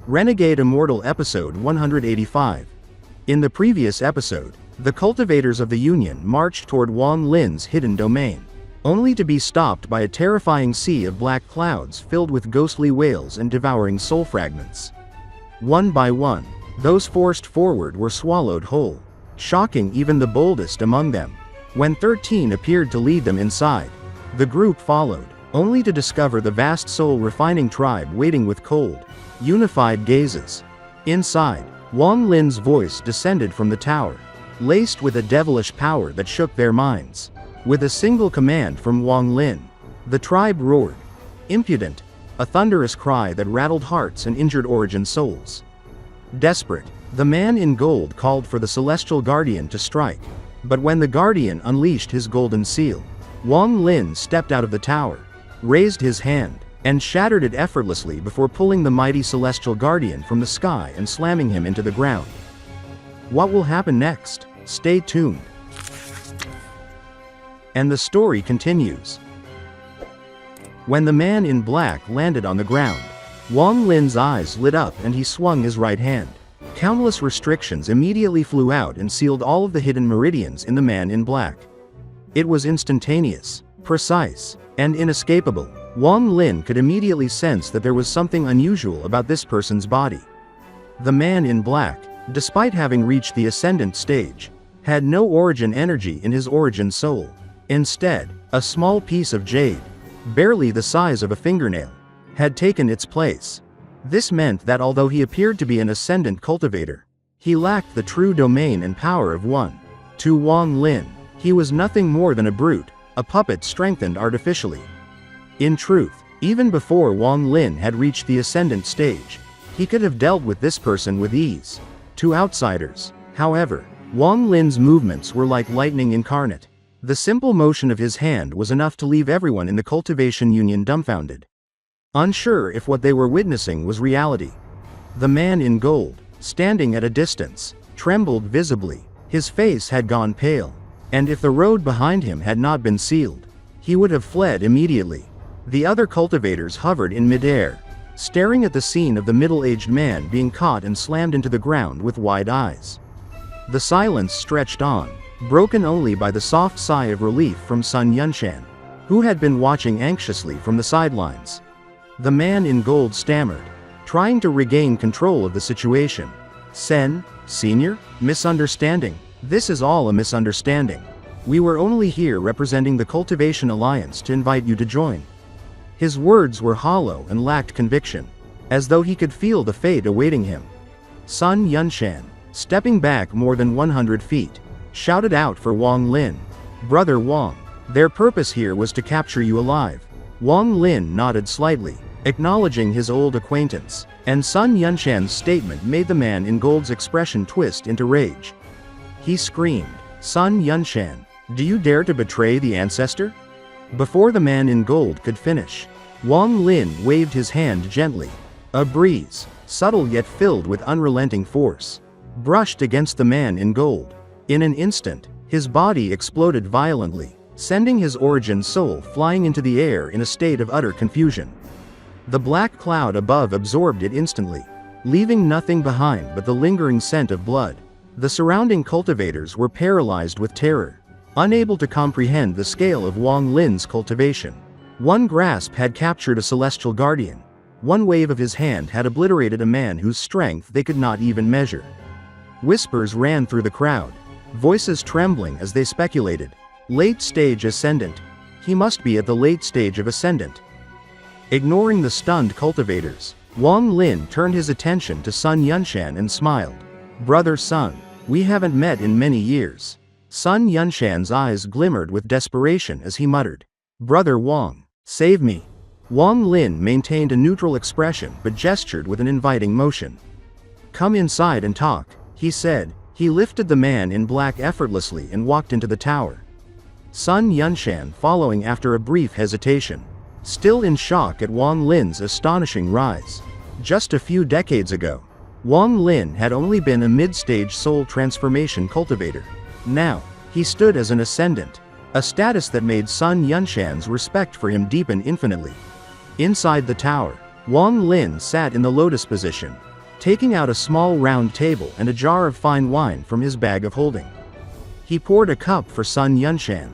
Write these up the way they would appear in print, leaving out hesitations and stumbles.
Renegade Immortal Episode 185. In the previous episode, the cultivators of the Union marched toward Wang Lin's hidden domain, only to be stopped by a terrifying sea of black clouds filled with ghostly wails and devouring soul fragments. One by one, those forced forward were swallowed whole, shocking even the boldest among them. When 13 appeared to lead them inside, the group followed, only to discover the vast soul-refining tribe waiting with cold, unified gazes. Inside, Wang Lin's voice descended from the tower, laced with a devilish power that shook their minds. With a single command from Wang Lin, the tribe roared. Impudent, a thunderous cry that rattled hearts and injured origin souls. Desperate, the man in gold called for the celestial guardian to strike, but when the guardian unleashed his golden seal, Wang Lin stepped out of the tower, raised his hand, and shattered it effortlessly before pulling the mighty celestial guardian from the sky and slamming him into the ground. What will happen next? Stay tuned. And the story continues. When the man in black landed on the ground, Wang Lin's eyes lit up and he swung his right hand. Countless restrictions immediately flew out and sealed all of the hidden meridians in the man in black. It was instantaneous, precise, and inescapable. Wang Lin could immediately sense that there was something unusual about this person's body. The man in black, despite having reached the Ascendant stage, had no origin energy in his origin soul. Instead, a small piece of jade, barely the size of a fingernail, had taken its place. This meant that although he appeared to be an Ascendant cultivator, he lacked the true domain and power of one. To Wang Lin, he was nothing more than a brute, a puppet strengthened artificially. In truth, even before Wang Lin had reached the Ascendant stage, he could have dealt with this person with ease. To outsiders, however, Wang Lin's movements were like lightning incarnate. The simple motion of his hand was enough to leave everyone in the Cultivation Union dumbfounded, unsure if what they were witnessing was reality. The man in gold, standing at a distance, trembled visibly. His face had gone pale, and if the road behind him had not been sealed, he would have fled immediately. The other cultivators hovered in midair, staring at the scene of the middle-aged man being caught and slammed into the ground with wide eyes. The silence stretched on, broken only by the soft sigh of relief from Sun Yunshan, who had been watching anxiously from the sidelines. The man in gold stammered, trying to regain control of the situation. Sen, Senior? Misunderstanding. This is all a misunderstanding. We were only here representing the Cultivation Alliance to invite you to join. His words were hollow and lacked conviction, as though he could feel the fate awaiting him. Sun Yunshan, stepping back more than 100 feet, shouted out for Wang Lin. Brother Wang, their purpose here was to capture you alive. Wang Lin nodded slightly, acknowledging his old acquaintance, and Sun Yunshan's statement made the man in gold's expression twist into rage. He screamed, Sun Yunshan, do you dare to betray the Ancestor? Before the man in gold could finish, Wang Lin waved his hand gently. A breeze, subtle yet filled with unrelenting force, brushed against the man in gold. In an instant, his body exploded violently, sending his origin soul flying into the air in a state of utter confusion. The black cloud above absorbed it instantly, leaving nothing behind but the lingering scent of blood. The surrounding cultivators were paralyzed with terror, unable to comprehend the scale of Wang Lin's cultivation. One grasp had captured a celestial guardian. One wave of his hand had obliterated a man whose strength they could not even measure. Whispers ran through the crowd, voices trembling as they speculated. Late stage Ascendant. He must be at the late stage of Ascendant. Ignoring the stunned cultivators, Wang Lin turned his attention to Sun Yunshan and smiled. Brother Sun, we haven't met in many years. Sun Yunshan's eyes glimmered with desperation as he muttered. Brother Wang, save me. Wang Lin maintained a neutral expression but gestured with an inviting motion. Come inside and talk, he said. He lifted the man in black effortlessly and walked into the tower. Sun Yunshan following after a brief hesitation, still in shock at Wang Lin's astonishing rise. Just a few decades ago, Wang Lin had only been a mid-stage soul transformation cultivator. Now, he stood as an Ascendant, a status that made Sun Yunshan's respect for him deepen infinitely. Inside the tower, Wang Lin sat in the lotus position, taking out a small round table and a jar of fine wine from his bag of holding. He poured a cup for Sun Yunshan,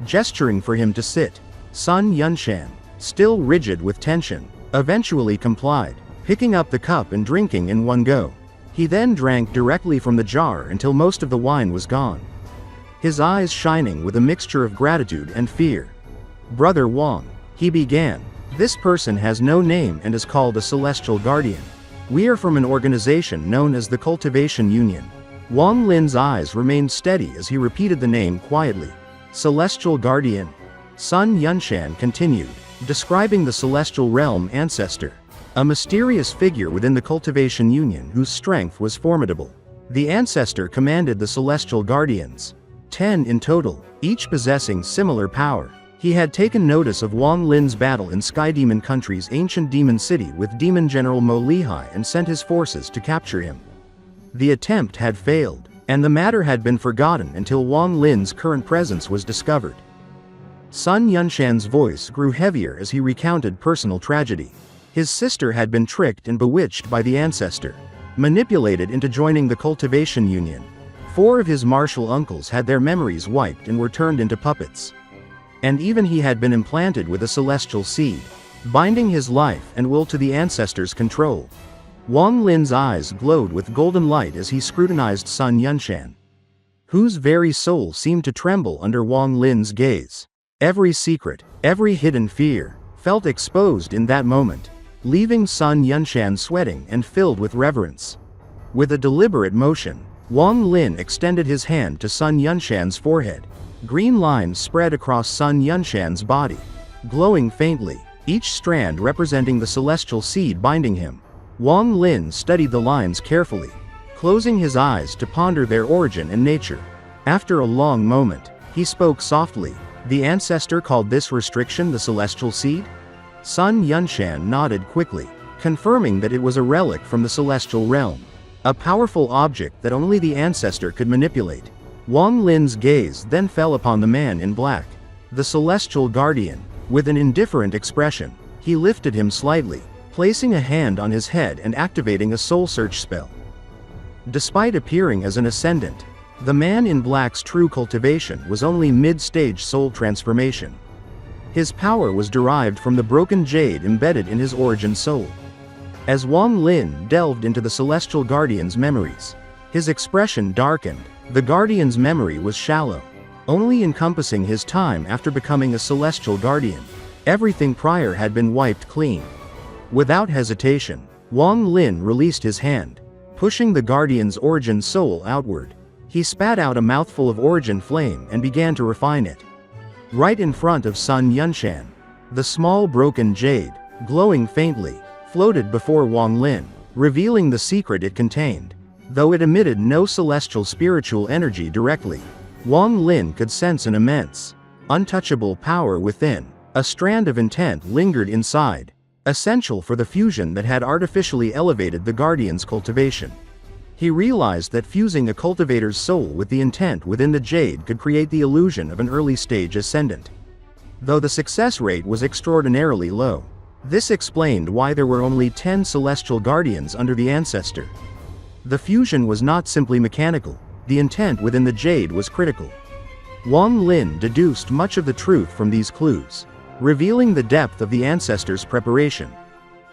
gesturing for him to sit. Sun Yunshan, still rigid with tension, eventually complied, picking up the cup and drinking in one go. He then drank directly from the jar until most of the wine was gone, his eyes shining with a mixture of gratitude and fear. "Brother Wang," he began, "this person has no name and is called a Celestial Guardian. We are from an organization known as the Cultivation Union." Wang Lin's eyes remained steady as he repeated the name quietly. "Celestial Guardian." Sun Yunshan continued, describing the celestial realm Ancestor, a mysterious figure within the Cultivation Union whose strength was formidable. The Ancestor commanded the Celestial Guardians, 10 in total, each possessing similar power. He had taken notice of Wang Lin's battle in Sky Demon Country's ancient demon city with Demon General Mo Lihai and sent his forces to capture him. The attempt had failed, and the matter had been forgotten until Wang Lin's current presence was discovered. Sun Yunshan's voice grew heavier as he recounted personal tragedy. His sister had been tricked and bewitched by the Ancestor, manipulated into joining the Cultivation Union. 4 of his martial uncles had their memories wiped and were turned into puppets. And even he had been implanted with a celestial seed, binding his life and will to the Ancestor's control. Wang Lin's eyes glowed with golden light as he scrutinized Sun Yunshan, whose very soul seemed to tremble under Wang Lin's gaze. Every secret, every hidden fear, felt exposed in that moment, leaving Sun Yunshan sweating and filled with reverence. With a deliberate motion, Wang Lin extended his hand to Sun Yunshan's forehead. Green lines spread across Sun Yunshan's body, glowing faintly, each strand representing the celestial seed binding him. Wang Lin studied the lines carefully, closing his eyes to ponder their origin and nature. After a long moment, he spoke softly. "The Ancestor called this restriction the celestial seed?" Sun Yunshan nodded quickly, confirming that it was a relic from the celestial realm, a powerful object that only the Ancestor could manipulate. Wang Lin's gaze then fell upon the man in black, the Celestial Guardian. With an indifferent expression, he lifted him slightly, placing a hand on his head and activating a soul search spell. Despite appearing as an Ascendant, the man in black's true cultivation was only mid-stage soul transformation. His power was derived from the broken jade embedded in his origin soul. As Wang Lin delved into the Celestial Guardian's memories, his expression darkened. The Guardian's memory was shallow, only encompassing his time after becoming a Celestial Guardian. Everything prior had been wiped clean. Without hesitation, Wang Lin released his hand, pushing the Guardian's origin soul outward. He spat out a mouthful of origin flame and began to refine it. Right in front of Sun Yunshan, the small broken jade, glowing faintly, floated before Wang Lin, revealing the secret it contained. Though it emitted no celestial spiritual energy directly, Wang Lin could sense an immense, untouchable power within. A strand of intent lingered inside, essential for the fusion that had artificially elevated the Guardian's cultivation. He realized that fusing a cultivator's soul with the intent within the jade could create the illusion of an early-stage Ascendant. Though the success rate was extraordinarily low, this explained why there were only 10 Celestial Guardians under the Ancestor. The fusion was not simply mechanical, the intent within the jade was critical. Wang Lin deduced much of the truth from these clues, revealing the depth of the Ancestor's preparation.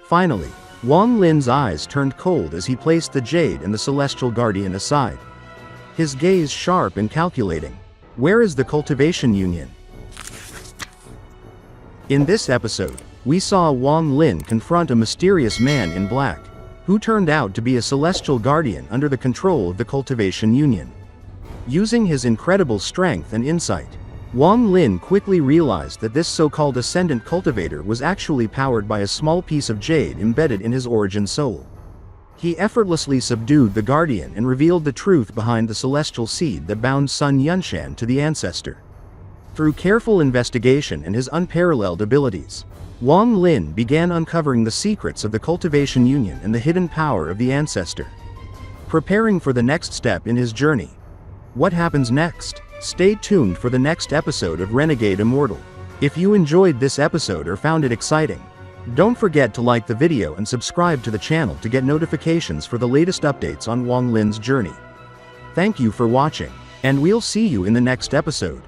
Finally, Wang Lin's eyes turned cold as he placed the jade and the Celestial Guardian aside, his gaze sharp and calculating. Where is the Cultivation Union? In this episode, we saw Wang Lin confront a mysterious man in black, who turned out to be a Celestial Guardian under the control of the Cultivation Union. Using his incredible strength and insight, Wang Lin quickly realized that this so-called Ascendant cultivator was actually powered by a small piece of jade embedded in his origin soul. He effortlessly subdued the Guardian and revealed the truth behind the celestial seed that bound Sun Yunshan to the Ancestor. Through careful investigation and his unparalleled abilities, Wang Lin began uncovering the secrets of the Cultivation Union and the hidden power of the Ancestor. Preparing for the next step in his journey. What happens next? Stay tuned for the next episode of Renegade Immortal. If you enjoyed this episode or found it exciting, Don't forget to like the video and subscribe to the channel to get notifications for the latest updates on Wang Lin's journey. Thank you for watching, and we'll see you in the next episode.